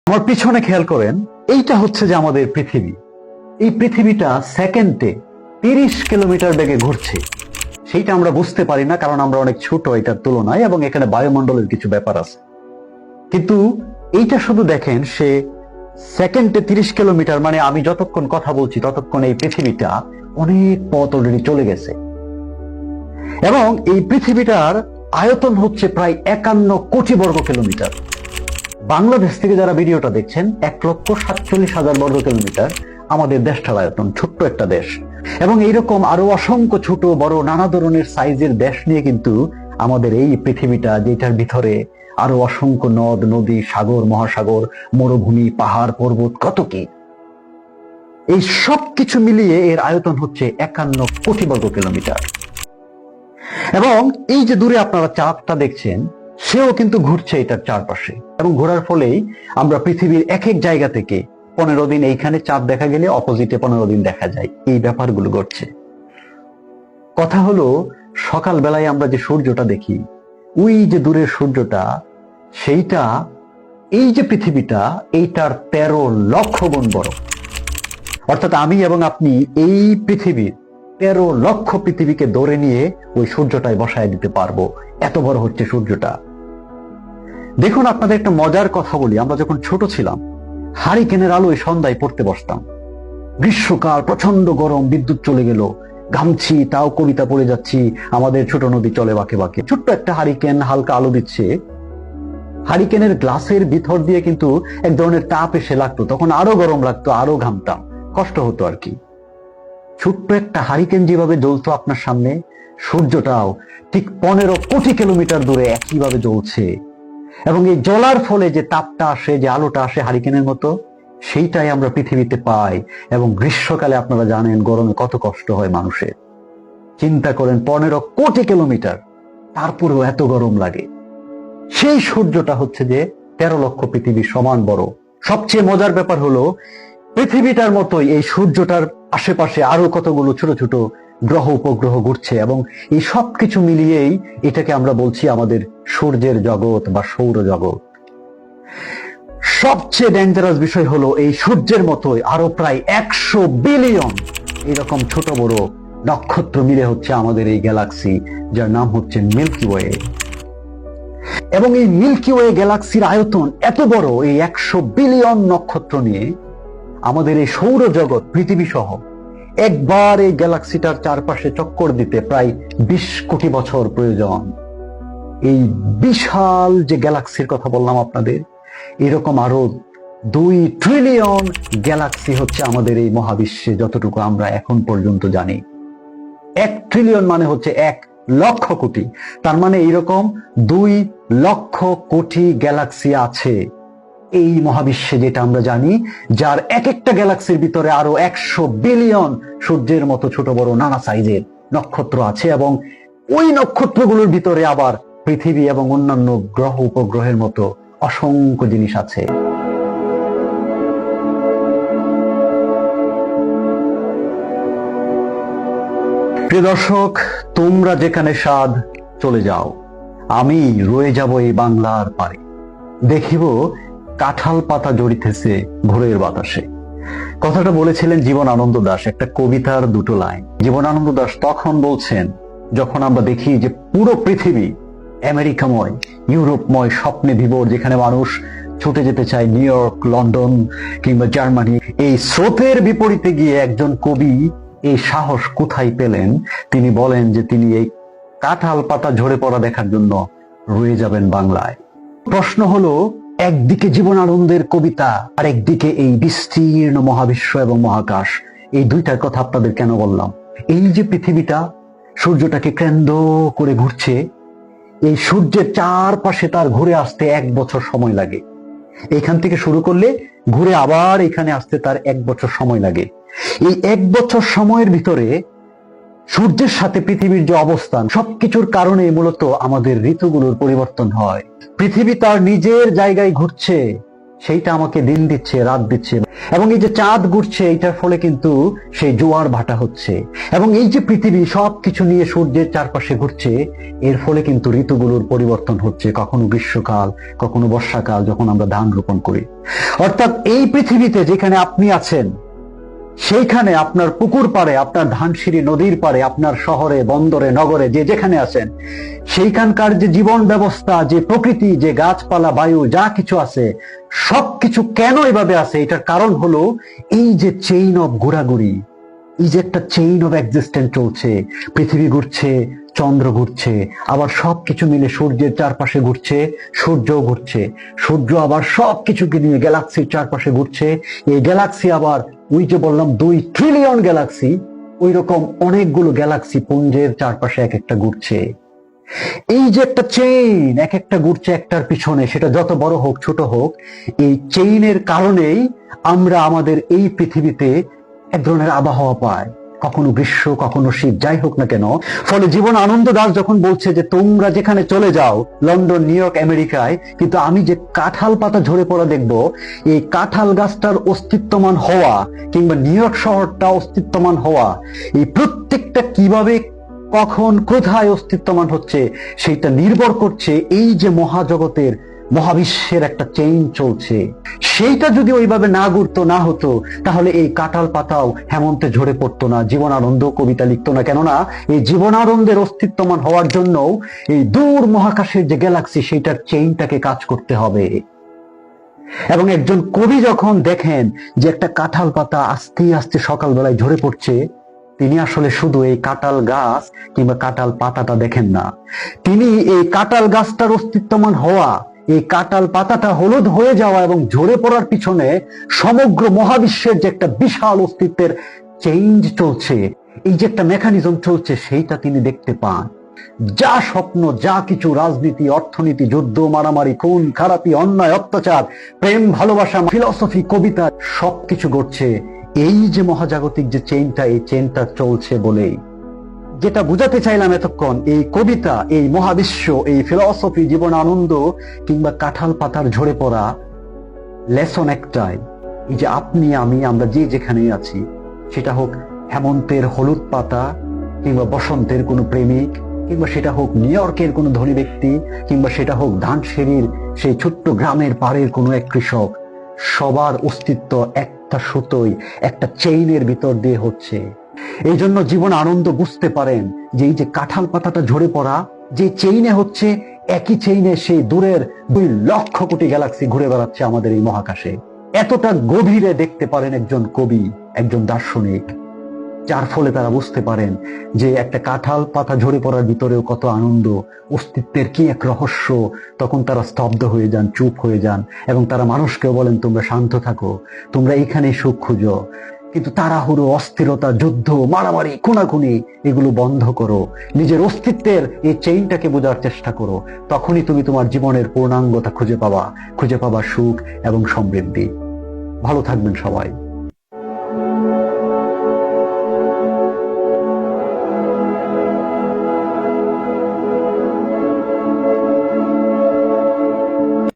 আমার পিছনে খেয়াল করেন, এইটা হচ্ছে যে আমাদের পৃথিবী। এই পৃথিবীটা সেকেন্ডে 30 কিলোমিটার বেগে ঘুরছে। সেইটা আমরা বুঝতে পারি না, কারণ আমরা অনেক ছোট এটার তুলনায়, এবং এখানে বায়ুমণ্ডলের কিছু ব্যাপার আছে। কিন্তু এইটা শুধু দেখেন, সে সেকেন্ডে 30 কিলোমিটার, মানে আমি যতক্ষণ কথা বলছি ততক্ষণ এই পৃথিবীটা অনেক পথ অলরেডি চলে গেছে। এবং এই পৃথিবীটার আয়তন হচ্ছে প্রায় 51 কোটি বর্গ কিলোমিটার। বাংলাদেশ থেকে যারা ভিডিওটা দেখছেন, 1,47,000 বর্গ কিলোমিটার আমাদের দেশটার আয়তন। ছোট্ট একটা দেশ। এবং এইরকম আরো অসংখ্য ছোট বড় নানা ধরনের সাইজের দেশ নিয়ে কিন্তু আমাদের এই পৃথিবীটা, যেটার ভিতরে আরো অসংখ্য নদ নদী, সাগর মহাসাগর, মরুভূমি, পাহাড় পর্বত, কত কি, এই সব কিছু মিলিয়ে এর আয়তন হচ্ছে 51 কোটি বর্গ কিলোমিটার। এবং এই যে দূরে আপনারা চাঁদটা দেখছেন, সেও কিন্তু ঘুরছে এটার চারপাশে। এবং ঘোরার ফলেই আমরা পৃথিবীর এক এক জায়গা থেকে 15 দিন এইখানে চাঁদ দেখা গেলে অপোজিটে 15 দিন দেখা যায়। এই ব্যাপারগুলো ঘটছে। কথা হলো, সকাল বেলায় আমরা যে সূর্যটা দেখি, ওই যে দূরের সূর্যটা, সেইটা এই যে পৃথিবীটা, এইটার 13 লক্ষ গুণ বড়। অর্থাৎ আমি এবং আপনি এই পৃথিবীর 13 লক্ষ পৃথিবীকে ধরে নিয়ে ওই সূর্যটায় বসায় দিতে পারবো। এত বড় হচ্ছে সূর্যটা। দেখুন, আপনাদের একটা মজার কথা বলি। আমরা যখন ছোট ছিলাম, হারিকেনের আলোয় সন্ধ্যায় পড়তে বসতাম। গ্রীষ্মকাল, প্রচন্ড গরম, বিদ্যুৎ চলে গেল, ঘামছি, তাও কবিতা পড়ে যাচ্ছি। আমাদের ছোট নদী চলে বাঁকে বাঁকে। ছোট্ট একটা হারিকেন হালকা আলো দিচ্ছে। হারিকেনের গ্লাসের ভিতর দিয়ে কিন্তু এক ধরনের তাপ এসে লাগতো, তখন আরো গরম লাগতো, আরো ঘামতাম, কষ্ট হতো আর কি। ছোট্ট একটা হারিকেন যেভাবে জ্বলতো আপনার সামনে, সূর্যটাও ঠিক 15 কোটি কিলোমিটার দূরে একইভাবে জ্বলছে। এবং এই জ্বলার ফলে যে তাপটা আসে, যে আলোটা আসে হারিকেনের মতো, সেইটাই আমরা পৃথিবীতে পাই। এবং গ্রীষ্মকালে আপনারা জানেন গরমে কত কষ্ট হয় মানুষের। চিন্তা করেন, 15 কোটি কিলোমিটার, তারপরেও এত গরম লাগে। সেই সূর্যটা হচ্ছে যে 13 লক্ষ পৃথিবীর সমান বড়। সবচেয়ে মজার ব্যাপার হলো, পৃথিবীটার মতোই এই সূর্যটার আশেপাশে আরো কতগুলো ছোট ছোট গ্রহ উপগ্রহ ঘুরছে। এবং এই সব কিছু মিলিয়েই এটাকে আমরা বলছি আমাদের সূর্যের জগৎ বা সৌরজগৎ। সবচেয়ে ডেঞ্জারাস বিষয় হলো, এই সূর্যের মতোই আরো প্রায় 100 বিলিয়ন এরকম ছোট বড় নক্ষত্র মিলে হচ্ছে আমাদের এই গ্যালাক্সি, যার নাম হচ্ছে মিল্কি ওয়ে। এবং এই মিল্কি ওয়ে গ্যালাক্সির আয়তন এত বড়, এই 100 বিলিয়ন নক্ষত্র নিয়ে আমাদের এই সৌরজগৎ পৃথিবী সহ একবার এই গ্যালাক্সিটার চারপাশে চক্কর দিতে প্রায় 20 কোটি বছর প্রয়োজন। এই বিশাল যে গ্যালাক্সির কথা বললাম আপনাদের, এরকম আরো 2 ট্রিলিয়ন গ্যালাক্সি হচ্ছে আমাদের এই মহাবিশ্বে, যতটুকু আমরা এখন পর্যন্ত জানি। 1 ট্রিলিয়ন মানে হচ্ছে 1 লক্ষ কোটি। তার মানে এইরকম 2 লক্ষ কোটি গ্যালাক্সি আছে এই মহাবিশ্বে, যেটা আমরা জানি, যার এক একটা গ্যালাক্সির ভিতরে আরো 100 বিলিয়ন সূর্যের মতো ছোট বড় নানা সাইজের নক্ষত্র আছে। এবং ওই নক্ষত্রগুলোর ভিতরে আবার পৃথিবী এবং অন্যান্য গ্রহ উপগ্রহের মতো অসংখ্য জিনিস আছে। প্রিয় দর্শক, তোমরা যেখানে সাধ চলে যাও, আমি রয়ে যাব এই বাংলার পারে। দেখিব কাঁঠাল পাতা জড়িতেছে ভোরের বাতাসে। কথাটা বলেছিলেন জীবনানন্দ দাশ, একটা কবিতার 2টো লাইন। জীবনানন্দ দাশ তখন বলছেন, যখন আমরা দেখি যে পুরো পৃথিবী আমেরিকাময়, ইউরোপময় স্বপ্নে বিভোর, যেখানে মানুষ ছুটে যেতে চায় নিউ ইয়র্ক, লন্ডন কিংবা জার্মানি, এই স্রোতের বিপরীতে গিয়ে একজন কবি এই সাহস কোথায় পেলেন? তিনি বলেন যে তিনি এই কাঁঠাল পাতা ঝরে পড়া দেখার জন্য রয়ে যাবেন বাংলায়। প্রশ্ন হলো, একদিকে জীবনানন্দের কবিতা, আর একদিকে এই বিস্তীর্ণ মহাবিশ্ব এবং মহাকাশ। এই দুইটার কথা আপনাদের কেন বললাম? এই যে পৃথিবীটা সূর্যটাকে কেন্দ্র করে ঘুরছে, এই সূর্যের চারপাশে তার ঘুরে আসতে 1 বছর সময় লাগে। এখান থেকে শুরু করলে ঘুরে আবার এখানে আসতে তার 1 বছর সময় লাগে। এই 1 বছর সময়ের ভিতরে সূর্যের সাথে পৃথিবীর যে অবস্থান, সবকিছুর কারণে মূলত আমাদের ঋতুগুলোর পরিবর্তন হয়। পৃথিবী তার নিজের জায়গায় ঘুরছে, সেইটা আমাকে দিন দিচ্ছে, রাত দিচ্ছে। এবং এই যে চাঁদ ঘুরছে এটার ফলে কিন্তু সেই জোয়ার ভাটা হচ্ছে, এবং এই যে পৃথিবী সবকিছু নিয়ে সূর্যের চারপাশে ঘুরছে, এর ফলে কিন্তু ঋতুগুলোর পরিবর্তন হচ্ছে, কখনো গ্রীষ্মকাল, কখনো বর্ষাকাল, যখন আমরা ধান রোপণ করি। অর্থাৎ এই পৃথিবীতে যেখানে আপনি আছেন, সেইখানে আপনার পুকুর পাড়ে, আপনার ধানসিঁড়ি নদীর পাড়ে, আপনার শহরে, বন্দরে, নগরে, যে যেখানে আছেন, সেইখানকার যে জীবন ব্যবস্থা, যে প্রকৃতি, যে গাছপালা, বায়ু, যা কিছু আছে, সবকিছু কেন এভাবে আছে, এটার কারণ হলো এই যে চেইন অফ ঘোরাঘুরি, এই যে একটা চেইন অফ এক্সিস্টেন্স চলছে। পৃথিবী ঘুরছে, চন্দ্র ঘুরছে, আবার সবকিছু মিলে সূর্যের চারপাশে ঘুরছে, সূর্যও ঘুরছে, সূর্য আবার সবকিছুকে নিয়ে গ্যালাক্সির চারপাশে ঘুরছে। এই গ্যালাক্সি আবার ওই যে বললাম 2 ট্রিলিয়ন গ্যালাক্সি, ওই রকম অনেকগুলো গ্যালাক্সি পুঞ্জের চারপাশে এক একটা ঘুরছে। এই যে একটা চেইন এক একটা ঘুরছে একটার পিছনে, সেটা যত বড় হোক ছোট হোক, এই চেইনের কারণেই আমরা আমাদের এই পৃথিবীতে এক ধরনের আবহাওয়া পাই, কখনো গ্রীষ্ম, কখনো শীত, যাই হোক না কেন। ফলে জীবন আনন্দ দাস যখন বলছে যে তোমরা যেখানে চলে যাও, লন্ডন, নিউ ইয়র্ক, আমেরিকায়, কিন্তু আমি যে কাঁঠাল পাতা ঝরে পড়া দেখবো, এই কাঁঠাল গাছটার অস্তিত্বমান হওয়া কিংবা নিউ ইয়র্ক শহরটা অস্তিত্বমান হওয়া, এই প্রত্যেকটা কিভাবে, কখন, কোথায় অস্তিত্বমান হচ্ছে, সেটা নির্ভর করছে এই যে মহাজগতের, মহাবিশ্বের একটা চেইন চলছে। সেইটা যদি ওইভাবে না ঘুরতো, না হতো, তাহলে এই কাঁঠাল পাতাও হেমন্তে ঝরে পড়তো না, জীবনানন্দ কবিতা লিখতো না। কেননা এই জীবনানন্দের অস্তিত্বমান হওয়ার জন্য এই দূর মহাকাশের যে গ্যালাক্সি, সেইটার চেইনটাকে কাজ করতে হবে। এবং একজন কবি যখন দেখেন যে একটা কাঁঠাল পাতা আস্তে আস্তে সকালবেলায় ঝরে পড়ছে, তিনি আসলে শুধু এই কাঁঠাল গাছ কিংবা কাঁঠাল পাতাটা দেখেন না, তিনি এই কাঁঠাল গাছটার অস্তিত্বমান হওয়া, এই কাঁঠাল পাতাটা হলুদ হয়ে যাওয়া এবং ঝরে পড়ার পিছনে সমগ্র মহাবিশ্বের যে একটা বিশাল অস্তিত্বের চেঞ্জ চলছে, এই যে একটা মেকানিজম চলছে, সেইটা তিনি দেখতে পান। যা স্বপ্ন, যা কিছু, রাজনীতি, অর্থনীতি, যুদ্ধ, মারামারি, খুন খারাপি, অন্যায়, অত্যাচার, প্রেম, ভালোবাসা, ফিলসফি, কবিতা, সবকিছু ঘটছে এই যে মহাজাগতিক যে চেইনটা, এই চেইনটা চলছে বলেই। যেটা বুঝাতে চাইলাম এতক্ষণ, এই কবিতা, এই মহাবিশ্ব, এই ফিলসফি, জীবন আনন্দ কিংবা কাঁঠাল পাতার ঝরে পড়া, লেসন একটাই, এই যে আপনি আমি, আমরা যে যেখানেই আছি, সেটা হোক হেমন্তের হলুদ পাতা কিংবা বসন্তের কোনো প্রেমিক, কিংবা সেটা হোক নিউ ইয়র্কের কোনো ধনী ব্যক্তি, কিংবা সেটা হোক ধানসিঁড়ির সেই ছোট্ট গ্রামের পাড়ের কোনো এক কৃষক, সবার অস্তিত্ব একটা সুতোই, একটা চেইনের ভিতর দিয়ে হচ্ছে। এই জন্য জীবন আনন্দ বুঝতে পারেন যে এই যে কাঁঠাল পাতাটা ঝরে পড়া, যে চেইনে হচ্ছে, একই চেইনে সেই দূরের 2 লক্ষ কোটি গ্যালাক্সি ঘুরে বেড়াচ্ছে আমাদের এই মহাকাশে। এতটা গভীরে দেখতে পারেন একজন কবি, একজন দার্শনিক, যার ফলে তারা বুঝতে পারেন যে একটা কাঁঠাল পাতা ঝরে পড়ার ভিতরেও কত আনন্দ, অস্তিত্বের কি এক রহস্য। তখন তারা স্তব্ধ হয়ে যান, চুপ হয়ে যান, এবং তারা মানুষকেও বলেন তোমরা শান্ত থাকো, তোমরা এখানেই সুখ খুঁজো, কিন্তু তাড়াহুড়ো, অস্থিরতা, যুদ্ধ, মারামারি, খুনাখুনি, এগুলো বন্ধ করো, নিজের অস্তিত্বের এই চেইনটাকে বোঝার চেষ্টা করো। তখনই তুমি তোমার জীবনের পূর্ণাঙ্গতা খুঁজে পাবা সুখ এবং সমৃদ্ধি। ভালো থাকবেন সবাই।